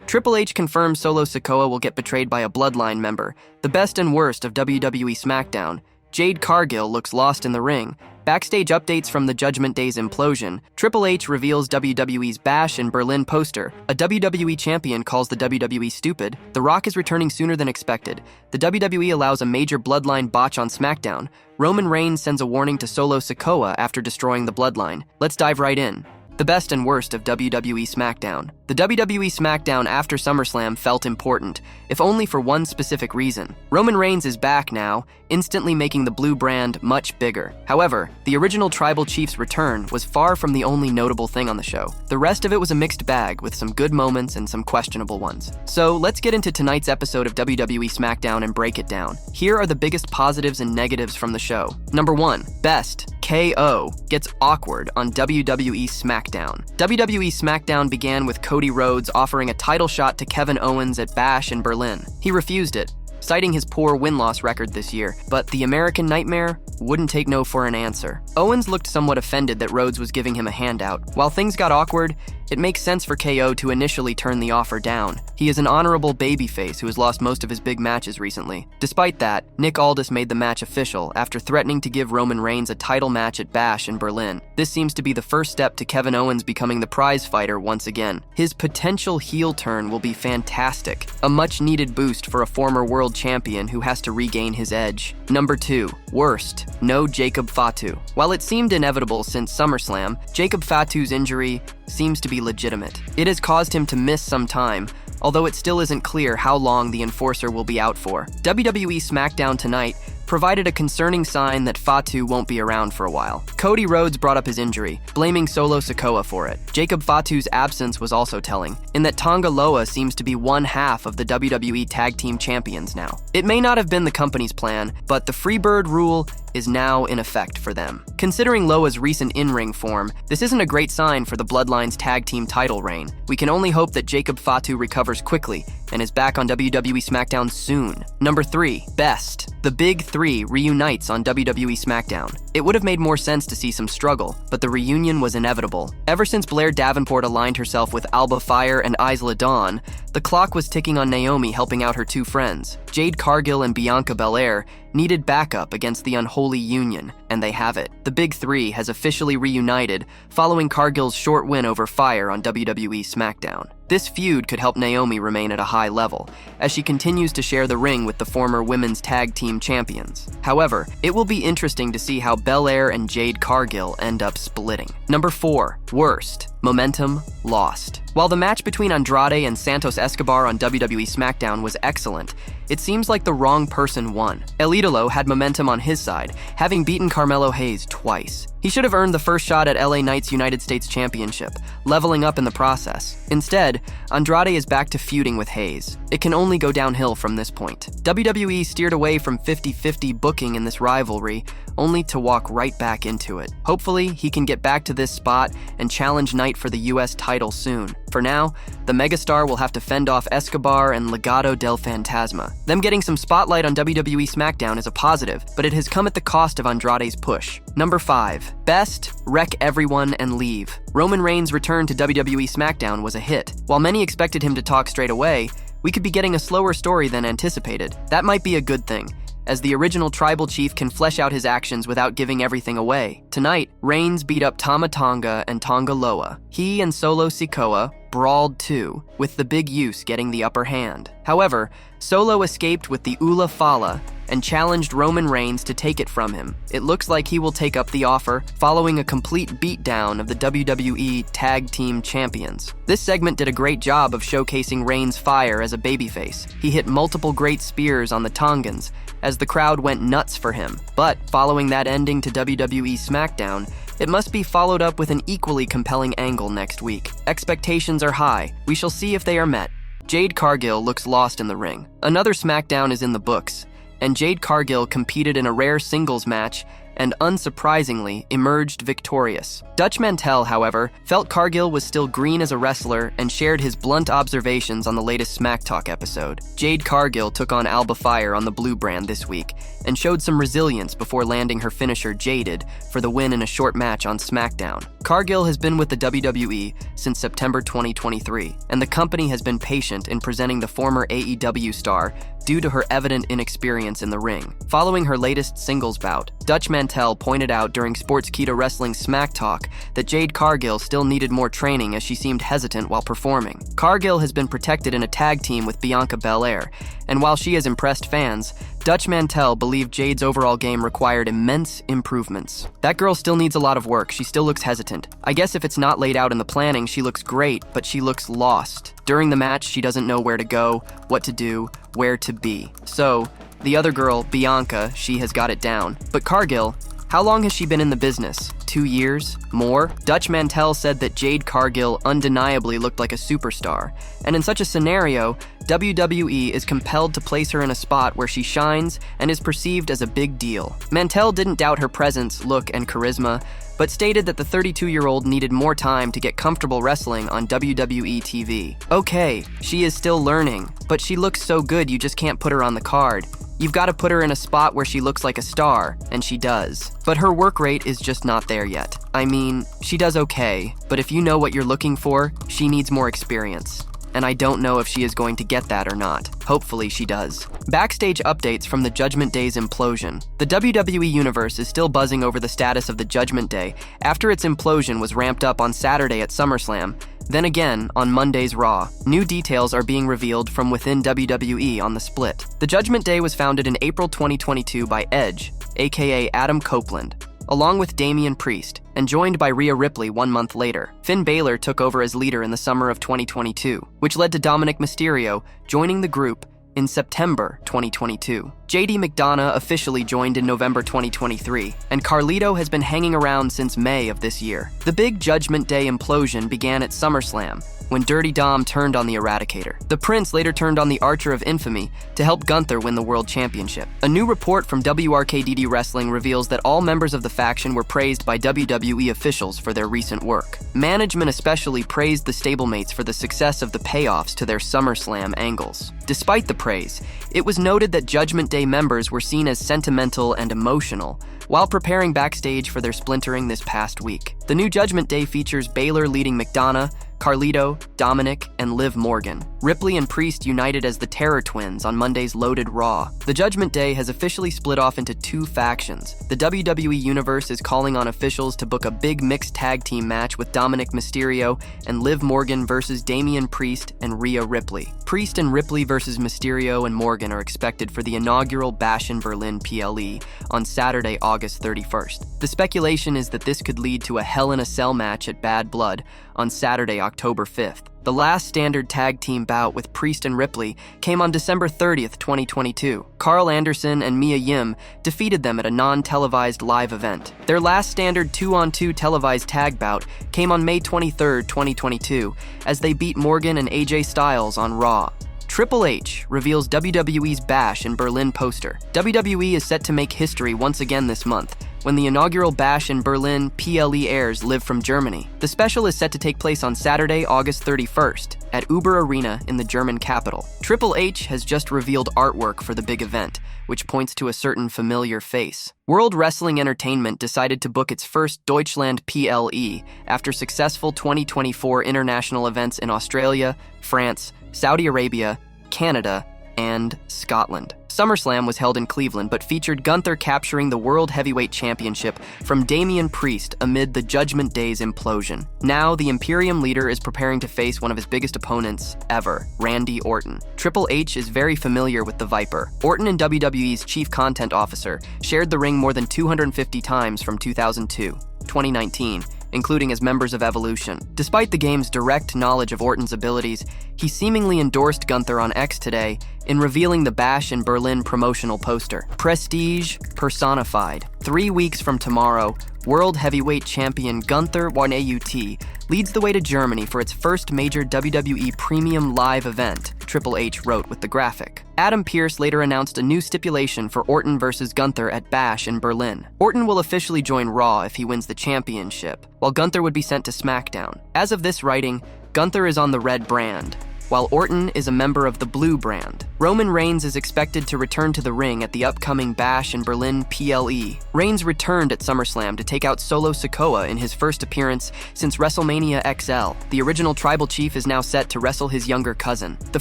Triple H confirms Solo Sikoa will get betrayed by a Bloodline member. The best and worst of WWE SmackDown. Jade Cargill looks lost in the ring. Backstage updates from the Judgment Day's Implosion. Triple H reveals WWE's Bash in Berlin poster. A WWE champion calls the WWE stupid. The Rock is returning sooner than expected. The WWE allows a major Bloodline botch on SmackDown. Roman Reigns sends a warning to Solo Sikoa after destroying the Bloodline. Let's dive right in. The best and worst of WWE SmackDown. The WWE SmackDown after SummerSlam felt important, if only for one specific reason. Roman Reigns is back now, instantly making the blue brand much bigger. However, the original Tribal Chief's return was far from the only notable thing on the show. The rest of it was a mixed bag, with some good moments and some questionable ones. So let's get into tonight's episode of WWE SmackDown and break it down. Here are the biggest positives and negatives from the show. Number 1. Best. KO gets awkward on WWE SmackDown. WWE SmackDown began with Cody Rhodes offering a title shot to Kevin Owens at Bash in Berlin. He refused it, citing his poor win-loss record this year, but the American Nightmare wouldn't take no for an answer. Owens looked somewhat offended that Rhodes was giving him a handout. While things got awkward, it makes sense for KO to initially turn the offer down. He is an honorable babyface who has lost most of his big matches recently. Despite that, Nick Aldis made the match official after threatening to give Roman Reigns a title match at Bash in Berlin. This seems to be the first step to Kevin Owens becoming the prize fighter once again. His potential heel turn will be fantastic, a much-needed boost for a former world champion who has to regain his edge. Number 2. Worst. No Jacob Fatu. While it seemed inevitable since SummerSlam, Jacob Fatu's injury seems to be legitimate. It has caused him to miss some time, although it still isn't clear how long the enforcer will be out for. WWE SmackDown tonight provided a concerning sign that Fatu won't be around for a while. Cody Rhodes brought up his injury, blaming Solo Sikoa for it. Jacob Fatu's absence was also telling, in that Tonga Loa seems to be one half of the WWE Tag Team Champions now. It may not have been the company's plan, but the Freebird rule is now in effect for them. Considering Loa's recent in-ring form, this isn't a great sign for the Bloodline's tag team title reign. We can only hope that Jacob Fatu recovers quickly and is back on WWE SmackDown soon. Number 3. Best. The Big Three reunites on WWE SmackDown. It would have made more sense to see some struggle, but the reunion was inevitable. Ever since Blair Davenport aligned herself with Alba Fire and Isla Dawn, the clock was ticking on Naomi helping out her two friends. Jade Cargill and Bianca Belair needed backup against the unholy union, and they have it. The Big Three has officially reunited following Cargill's short win over Fire on WWE SmackDown. This feud could help Naomi remain at a high level, as she continues to share the ring with the former women's tag team champions. However, it will be interesting to see how Belair and Jade Cargill end up splitting. Number 4. Worst. Momentum lost. While the match between Andrade and Santos Escobar on WWE SmackDown was excellent, it seems like the wrong person won. El Idolo had momentum on his side, having beaten Carmelo Hayes twice. He should have earned the first shot at LA Knight's United States Championship, leveling up in the process. Instead, Andrade is back to feuding with Hayes. It can only go downhill from this point. WWE steered away from 50-50 booking in this rivalry, only to walk right back into it. Hopefully, he can get back to this spot and challenge Knight for the US title soon. For now, the megastar will have to fend off Escobar and Legado del Fantasma. Them getting some spotlight on WWE SmackDown is a positive, but it has come at the cost of Andrade's push. Number 5. Best. Wreck everyone and leave. Roman Reigns' return to WWE SmackDown was a hit. While many expected him to talk straight away, we could be getting a slower story than anticipated. That might be a good thing, as the original Tribal Chief can flesh out his actions without giving everything away. Tonight, Reigns beat up Tama Tonga and Tonga Loa. He and Solo Sikoa brawled too, with the Big Use getting the upper hand. However, Solo escaped with the Ula Fala and challenged Roman Reigns to take it from him. It looks like he will take up the offer, following a complete beatdown of the WWE Tag Team Champions. This segment did a great job of showcasing Reigns' fire as a babyface. He hit multiple great spears on the Tongans, as the crowd went nuts for him. But following that ending to WWE SmackDown, it must be followed up with an equally compelling angle next week. Expectations are high. We shall see if they are met. Jade Cargill looks lost in the ring. Another SmackDown is in the books, and Jade Cargill competed in a rare singles match and unsurprisingly, emerged victorious. Dutch Mantell, however, felt Cargill was still green as a wrestler and shared his blunt observations on the latest Smack Talk episode. Jade Cargill took on Alba Fire on the Blue brand this week and showed some resilience before landing her finisher Jaded for the win in a short match on SmackDown. Cargill has been with the WWE since September 2023, and the company has been patient in presenting the former AEW star due to her evident inexperience in the ring. Following her latest singles bout, Dutch Mantell pointed out during Sportskeeda Wrestling's Smack Talk that Jade Cargill still needed more training as she seemed hesitant while performing. Cargill has been protected in a tag team with Bianca Belair, and while she has impressed fans, Dutch Mantell believed Jade's overall game required immense improvements. That girl still needs a lot of work. She still looks hesitant. I guess if it's not laid out in the planning, she looks great, but she looks lost. During the match, she doesn't know where to go, what to do, where to be. So, the other girl, Bianca, she has got it down. But Cargill, how long has she been in the business? 2 years? More? Dutch Mantell said that Jade Cargill undeniably looked like a superstar, and in such a scenario, WWE is compelled to place her in a spot where she shines and is perceived as a big deal. Mantell didn't doubt her presence, look, and charisma, but stated that the 32-year-old needed more time to get comfortable wrestling on WWE TV. Okay, she is still learning, but she looks so good you just can't put her on the card. You've got to put her in a spot where she looks like a star, and she does. But her work rate is just not there yet. I mean, she does okay, but if you know what you're looking for, she needs more experience. And I don't know if she is going to get that or not. Hopefully she does. Backstage updates from the Judgment Day's Implosion. The WWE Universe is still buzzing over the status of the Judgment Day after its implosion was ramped up on Saturday at SummerSlam, then again on Monday's Raw. New details are being revealed from within WWE on the split. The Judgment Day was founded in April 2022 by Edge, aka Adam Copeland, along with Damian Priest, and joined by Rhea Ripley 1 month later. Finn Balor took over as leader in the summer of 2022, which led to Dominic Mysterio joining the group in September 2022. JD McDonough officially joined in November 2023, and Carlito has been hanging around since May of this year. The big Judgment Day implosion began at SummerSlam, when Dirty Dom turned on the Eradicator. The Prince later turned on the Archer of Infamy to help Gunther win the World Championship. A new report from WRKDD Wrestling reveals that all members of the faction were praised by WWE officials for their recent work. Management especially praised the stablemates for the success of the payoffs to their SummerSlam angles. Despite the praise, it was noted that Judgment Day members were seen as sentimental and emotional while preparing backstage for their splintering this past week. The new Judgment Day features Balor leading McDonough, Carlito, Dominic, and Liv Morgan. Ripley and Priest united as the Terror Twins on Monday's Loaded Raw. The Judgment Day has officially split off into 2 factions. The WWE Universe is calling on officials to book a big mixed tag team match with Dominic Mysterio and Liv Morgan versus Damian Priest and Rhea Ripley. Priest and Ripley versus Mysterio and Morgan are expected for the inaugural Bash in Berlin PLE on Saturday, August 31st. The speculation is that this could lead to a Hell in a Cell match at Bad Blood on Saturday, October 5th. The last standard tag team bout with Priest and Ripley came on December 30th, 2022. Carl Anderson and Mia Yim defeated them at a non-televised live event. Their last standard 2-on-2 televised tag bout came on May 23rd, 2022, as they beat Morgan and AJ Styles on Raw. Triple H reveals WWE's Bash in Berlin poster. WWE is set to make history once again this month, when the inaugural Bash in Berlin PLE airs live from Germany. The special is set to take place on Saturday, August 31st, at Uber Arena in the German capital. Triple H has just revealed artwork for the big event, which points to a certain familiar face. World Wrestling Entertainment decided to book its first Deutschland PLE after successful 2024 international events in Australia, France, Saudi Arabia, Canada, and Scotland. SummerSlam was held in Cleveland, but featured Gunther capturing the World Heavyweight Championship from Damian Priest amid the Judgment Day's implosion. Now, the Imperium leader is preparing to face one of his biggest opponents ever, Randy Orton. Triple H is very familiar with the Viper. Orton and WWE's chief content officer shared the ring more than 250 times from 2002, 2019, including as members of Evolution. Despite the game's direct knowledge of Orton's abilities, he seemingly endorsed Gunther on X today in revealing the Bash in Berlin promotional poster. Prestige personified. 3 weeks from tomorrow, World Heavyweight Champion Gunther Warnaut leads the way to Germany for its first major WWE Premium Live event, Triple H wrote with the graphic. Adam Pearce later announced a new stipulation for Orton versus Gunther at Bash in Berlin. Orton will officially join Raw if he wins the championship, while Gunther would be sent to SmackDown. As of this writing, Gunther is on the red brand, while Orton is a member of the blue brand. Roman Reigns is expected to return to the ring at the upcoming Bash in Berlin PLE. Reigns returned at SummerSlam to take out Solo Sikoa in his first appearance since WrestleMania XL. The original Tribal Chief is now set to wrestle his younger cousin. The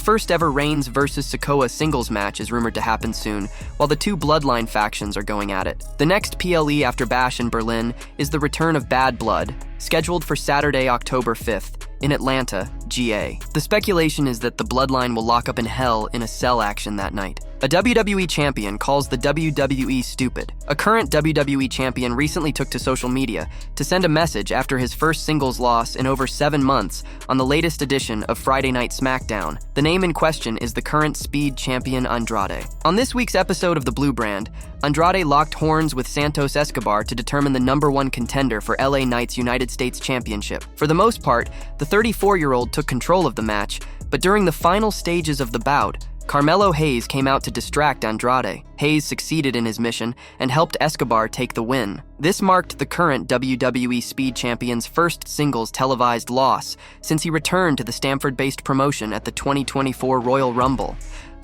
first ever Reigns versus Sikoa singles match is rumored to happen soon, while the two Bloodline factions are going at it. The next PLE after Bash in Berlin is the return of Bad Blood, scheduled for Saturday, October 5th, in Atlanta, GA. The speculation is that the Bloodline will lock up in hell in a cell action that night. A WWE champion calls the WWE stupid. A current WWE champion recently took to social media to send a message after his first singles loss in over 7 months on the latest edition of Friday Night SmackDown. The name in question is the current Speed champion Andrade. On this week's episode of the Blue Brand, Andrade locked horns with Santos Escobar to determine the #1 contender for LA Knight's United States Championship. For the most part, the 34-year-old took control of the match, but during the final stages of the bout, Carmelo Hayes came out to distract Andrade. Hayes succeeded in his mission and helped Escobar take the win. This marked the current WWE Speed Champion's first singles televised loss since he returned to the Stamford-based promotion at the 2024 Royal Rumble.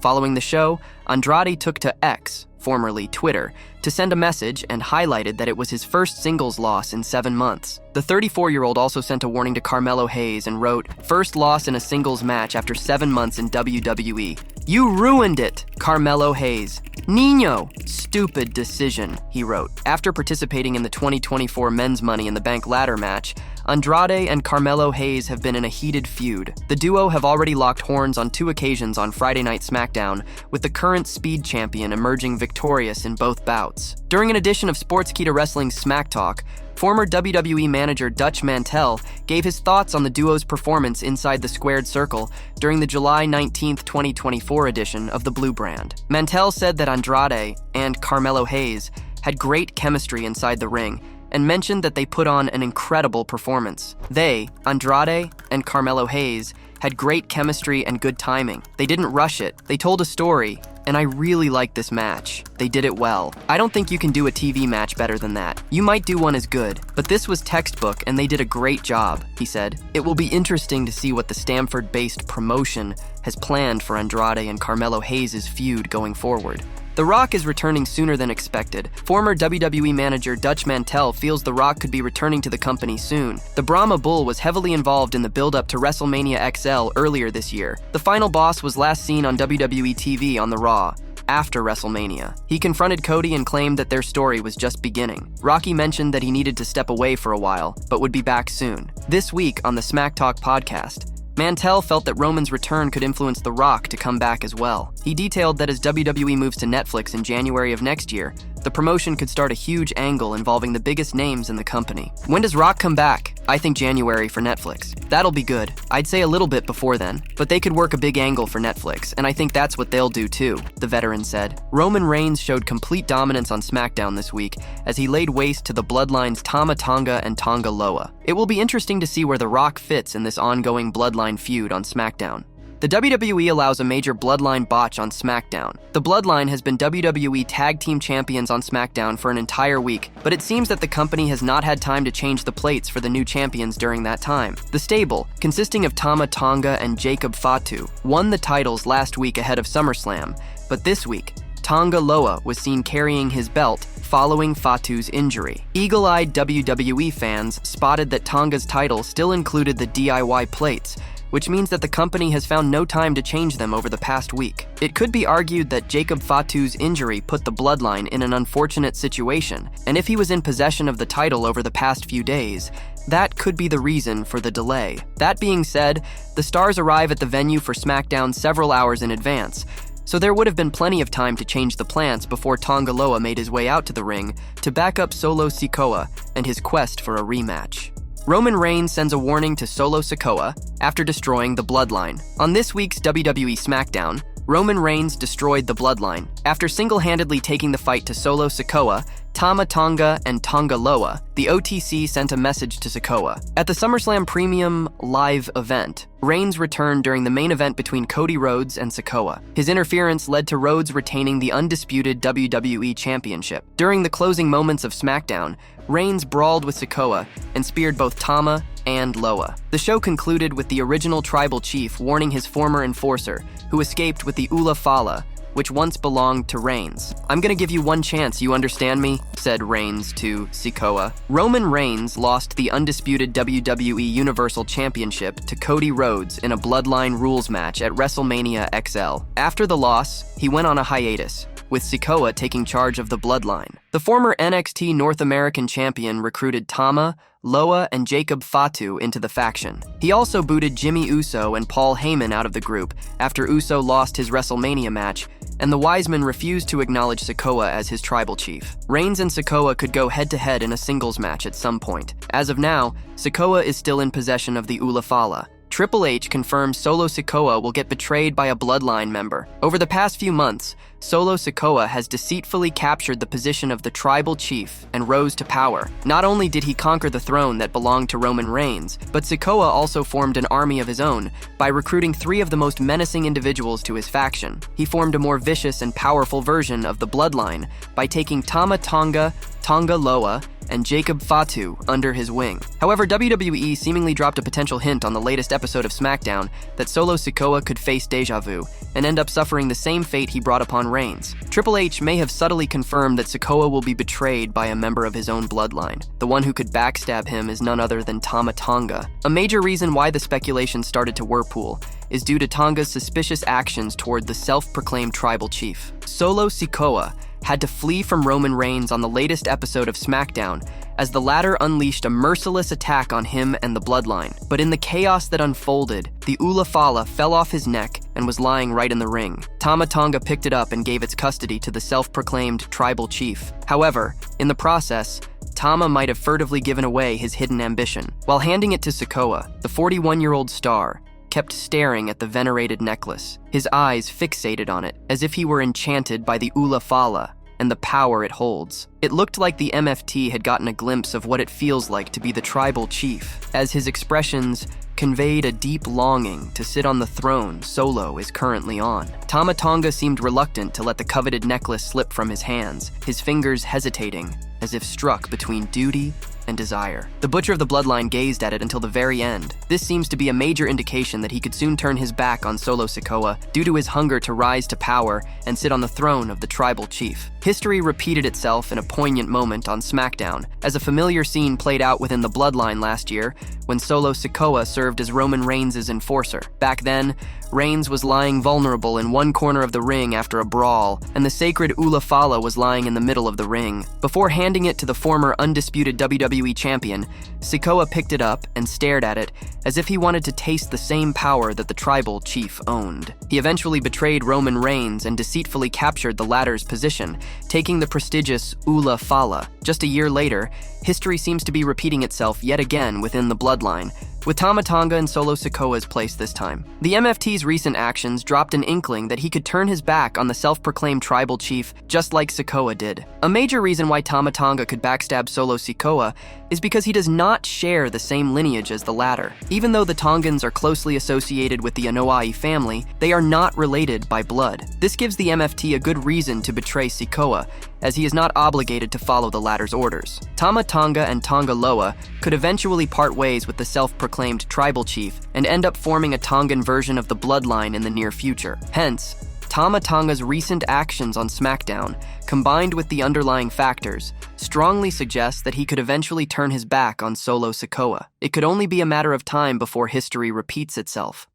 Following the show, Andrade took to X, formerly Twitter, to send a message and highlighted that it was his first singles loss in 7 months. The 34-year-old also sent a warning to Carmelo Hayes and wrote, "First loss in a singles match after 7 months in WWE. You ruined it, Carmelo Hayes. Nino, stupid decision," he wrote. After participating in the 2024 Men's Money in the Bank ladder match, Andrade and Carmelo Hayes have been in a heated feud. The duo have already locked horns on 2 occasions on Friday Night SmackDown, with the current Speed champion emerging victorious in both bouts. During an edition of Sportskeeda Wrestling's Smack Talk, former WWE manager Dutch Mantell gave his thoughts on the duo's performance inside the squared circle during the July 19, 2024 edition of the Blue Brand. Mantell said that Andrade and Carmelo Hayes had great chemistry inside the ring and mentioned that they put on an incredible performance. They, Andrade and Carmelo Hayes, had great chemistry and good timing. They didn't rush it. They told a story, and I really liked this match. They did it well. I don't think you can do a TV match better than that. You might do one as good, but this was textbook and they did a great job," he said. It will be interesting to see what the Stamford-based promotion has planned for Andrade and Carmelo Hayes' feud going forward. The Rock is returning sooner than expected. Former WWE manager Dutch Mantell feels The Rock could be returning to the company soon. The Brahma Bull was heavily involved in the build-up to WrestleMania XL earlier this year. The final boss was last seen on WWE TV on the Raw after WrestleMania. He confronted Cody and claimed that their story was just beginning. Rocky mentioned that he needed to step away for a while, but would be back soon. This week on the Smack Talk podcast, Mantell felt that Roman's return could influence The Rock to come back as well. He detailed that as WWE moves to Netflix in January of next year, the promotion could start a huge angle involving the biggest names in the company. When does Rock come back? I think January for Netflix. That'll be good. I'd say a little bit before then, but they could work a big angle for Netflix, and I think that's what they'll do too, the veteran said. Roman Reigns showed complete dominance on SmackDown this week as he laid waste to the Bloodline's Tama Tonga and Tonga Loa. It will be interesting to see where The Rock fits in this ongoing Bloodline feud on SmackDown. The WWE allows a major Bloodline botch on SmackDown. The Bloodline has been WWE Tag Team Champions on SmackDown for an entire week, but it seems that the company has not had time to change the plates for the new champions during that time. The stable, consisting of Tama Tonga and Jacob Fatu, won the titles last week ahead of SummerSlam, but this week, Tonga Loa was seen carrying his belt following Fatu's injury. Eagle-eyed WWE fans spotted that Tonga's title still included the DIY plates, which means that the company has found no time to change them over the past week. It could be argued that Jacob Fatu's injury put the Bloodline in an unfortunate situation, and if he was in possession of the title over the past few days, that could be the reason for the delay. That being said, the stars arrive at the venue for SmackDown several hours in advance, so there would have been plenty of time to change the plans before Tonga Loa made his way out to the ring to back up Solo Sikoa and his quest for a rematch. Roman Reigns sends a warning to Solo Sikoa after destroying the Bloodline. On this week's WWE SmackDown, Roman Reigns destroyed the Bloodline. After single-handedly taking the fight to Solo Sikoa, Tama Tonga and Tonga Loa, the OTC sent a message to Sikoa. At the SummerSlam Premium Live event, Reigns returned during the main event between Cody Rhodes and Sikoa. His interference led to Rhodes retaining the undisputed WWE Championship. During the closing moments of SmackDown, Reigns brawled with Sikoa and speared both Tama and Loa. The show concluded with the original tribal chief warning his former enforcer, who escaped with the Ula Fala, which once belonged to Reigns. "I'm gonna give you one chance, you understand me?" said Reigns to Sikoa. Roman Reigns lost the undisputed WWE Universal Championship to Cody Rhodes in a Bloodline rules match at WrestleMania XL. After the loss, he went on a hiatus, with Sikoa taking charge of the Bloodline. The former NXT North American champion recruited Tama, Loa, and Jacob Fatu into the faction. He also booted Jimmy Uso and Paul Heyman out of the group after Uso lost his WrestleMania match, and the Wiseman refused to acknowledge Sikoa as his tribal chief. Reigns and Sikoa could go head-to-head in a singles match at some point. As of now, Sikoa is still in possession of the Ula Fala. Triple H confirms Solo Sikoa will get betrayed by a Bloodline member. Over the past few months, Solo Sikoa has deceitfully captured the position of the tribal chief and rose to power. Not only did he conquer the throne that belonged to Roman Reigns, but Sikoa also formed an army of his own by recruiting 3 of the most menacing individuals to his faction. He formed a more vicious and powerful version of the Bloodline by taking Tama Tonga, Tonga Loa, and Jacob Fatu under his wing. However, WWE seemingly dropped a potential hint on the latest episode of SmackDown that Solo Sikoa could face Deja Vu and end up suffering the same fate he brought upon Reigns. Triple H may have subtly confirmed that Sikoa will be betrayed by a member of his own bloodline. The one who could backstab him is none other than Tama Tonga. A major reason why the speculation started to whirlpool is due to Tonga's suspicious actions toward the self-proclaimed tribal chief. Solo Sikoa had to flee from Roman Reigns on the latest episode of SmackDown as the latter unleashed a merciless attack on him and the Bloodline. But in the chaos that unfolded, the Ula Fala fell off his neck and was lying right in the ring. Tama Tonga picked it up and gave its custody to the self-proclaimed tribal chief. However, in the process, Tama might have furtively given away his hidden ambition. While handing it to Sikoa, the 41-year-old star kept staring at the venerated necklace, his eyes fixated on it, as if he were enchanted by the Ula Fala and the power it holds. It looked like the MFT had gotten a glimpse of what it feels like to be the tribal chief, as his expressions conveyed a deep longing to sit on the throne Solo is currently on. Tama Tonga seemed reluctant to let the coveted necklace slip from his hands, his fingers hesitating, as if struck between duty and desire. The Butcher of the Bloodline gazed at it until the very end. This seems to be a major indication that he could soon turn his back on Solo Sikoa due to his hunger to rise to power and sit on the throne of the tribal chief. History repeated itself in a poignant moment on SmackDown, as a familiar scene played out within the Bloodline last year when Solo Sikoa served as Roman Reigns' enforcer. Back then, Reigns was lying vulnerable in one corner of the ring after a brawl, and the sacred Ula Fala was lying in the middle of the ring. Before handing it to the former undisputed WWE champion, Sikoa picked it up and stared at it as if he wanted to taste the same power that the tribal chief owned. He eventually betrayed Roman Reigns and deceitfully captured the latter's position, taking the prestigious Ula Fala. Just a year later, history seems to be repeating itself yet again within the Bloodline, with Tama Tonga in Solo Sikoa's place this time. The MFT's recent actions dropped an inkling that he could turn his back on the self-proclaimed tribal chief just like Sikoa did. A major reason why Tama Tonga could backstab Solo Sikoa is because he does not share the same lineage as the latter. Even though the Tongans are closely associated with the Anoa'i family, they are not related by blood. This gives the MFT a good reason to betray Sikoa, as he is not obligated to follow the latter's orders. Tama Tonga and Tonga Loa could eventually part ways with the self-proclaimed tribal chief and end up forming a Tongan version of the Bloodline in the near future. Hence, Tama Tonga's recent actions on SmackDown, combined with the underlying factors, strongly suggest that he could eventually turn his back on Solo Sikoa. It could only be a matter of time before history repeats itself.